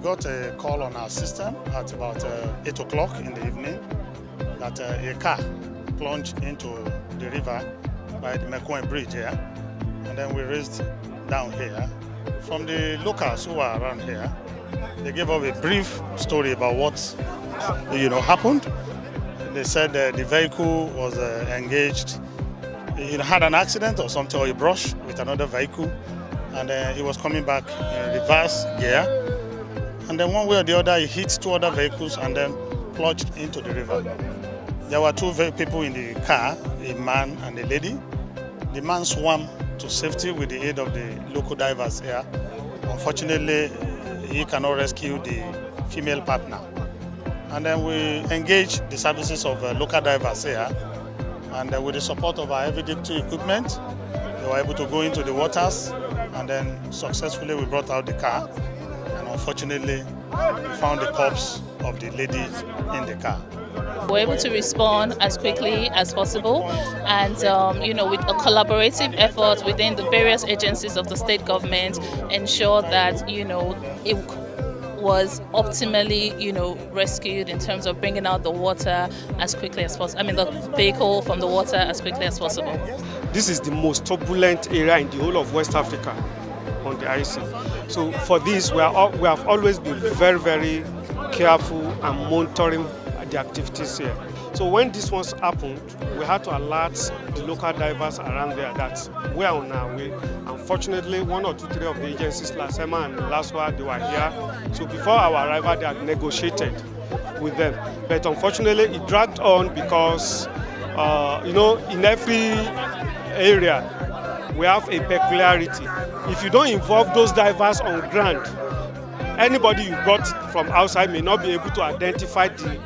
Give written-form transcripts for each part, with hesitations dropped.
got a call on our system at about 8 o'clock in the evening that a car plunged into the river by the Mekong Bridge here, and then we raced down here. From the locals who are around here, they gave us a brief story about what happened. They said the vehicle was engaged, it had an accident or something, or a brush with another vehicle, and it was coming back in reverse gear. And then one way or the other, it hit two other vehicles and then plunged into the river. There were two people in the car, a man and a lady. The man swam to safety with the aid of the local divers here. Unfortunately, he cannot rescue the female partner. And then we engaged the services of local divers here. And with the support of our heavy duty equipment, they were able to go into the waters, and then successfully we brought out the car. And unfortunately, we found the corpse of the lady in the car. We were able to respond as quickly as possible, and with a collaborative effort within the various agencies of the state government, ensure that it was optimally rescued in terms of bringing out the water as quickly as possible. the vehicle from the water as quickly as possible. This is the most turbulent area in the whole of West Africa on the IC. So for this, we have always been very, very careful and monitoring the activities here. So when this ones happened, we had to alert the local divers around there that we are on our way. Unfortunately, 1 or 2, 3 of the agencies, Lasema and Laswa, they were here. So before our arrival, they had negotiated with them. But unfortunately, it dragged on because, in every area, we have a peculiarity. If you don't involve those divers on ground, anybody you brought from outside may not be able to identify the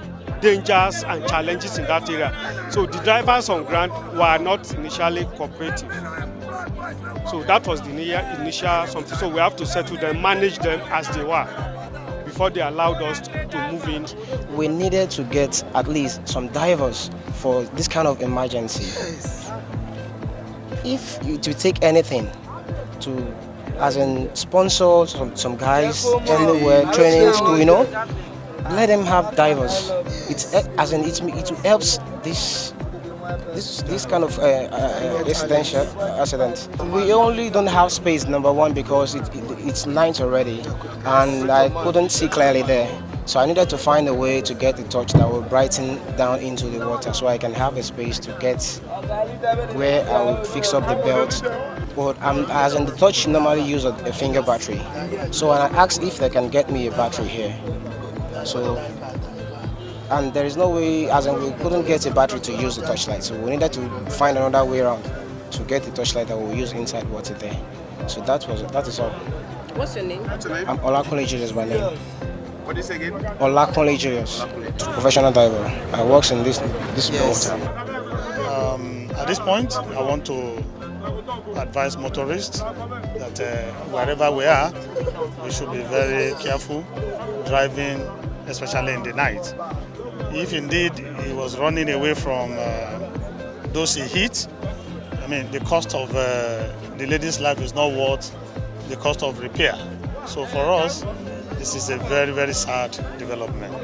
dangers and challenges in that area. So the drivers on ground were not initially cooperative. So that was the initial something. So we have to settle them, manage them as they were before they allowed us to move in. We needed to get at least some divers for this kind of emergency. Yes. If you to take anything to, as in sponsor some guys anywhere, training school, let them have divers. It helps this kind of accident. We only don't have space, number one, because it's night already, and I couldn't see clearly there. So I needed to find a way to get the torch that will brighten down into the water, so I can have a space to get where I will fix up the belt. But as in the torch normally use a finger battery. So when I asked if they can get me a battery here, and there is no way, as in we couldn't get a battery to use the torchlight, so we needed to find another way around to get the torchlight that we'll use inside water there. So that is all. What's your name? I'm Olakunle Julius by name. What do you say again? Olakunle Julius, professional diver. I work in this Yes. boat. At this point, I want to advise motorists that that wherever we are, we should be very careful driving, especially in the night. If indeed he was running away from those he hit, I mean, the cost of the lady's life is not worth the cost of repair. So for us, this is a very, very sad development.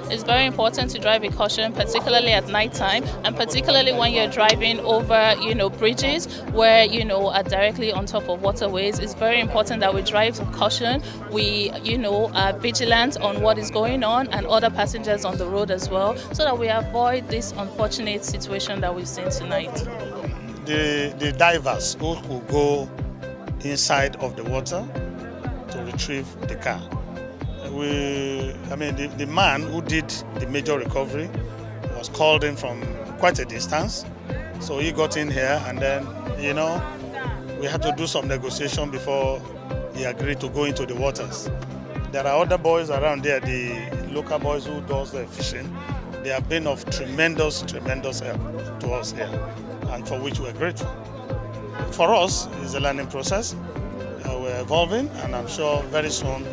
It's very important to drive with caution, particularly at night time, and particularly when you're driving over, bridges where, are directly on top of waterways. It's very important that we drive with caution. We, are vigilant on what is going on and other passengers on the road as well, so that we avoid this unfortunate situation that we've seen tonight. The divers who could go inside of the water to retrieve the car. The man who did the major recovery was called in from quite a distance. So he got in here, and then, we had to do some negotiation before he agreed to go into the waters. There are other boys around there, the local boys who does the fishing. They have been of tremendous, tremendous help to us here, and for which we're grateful. For us, it's a learning process. We're evolving, and I'm sure very soon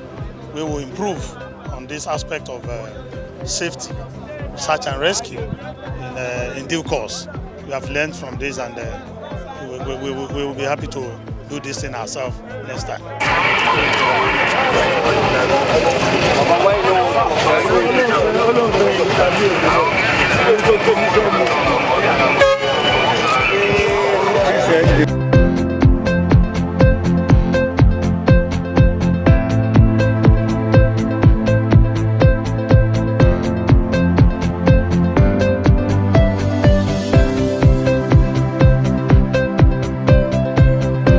we will improve on this aspect of safety, search and rescue in due course. We have learned from this, and we will be happy to do this thing ourselves next time.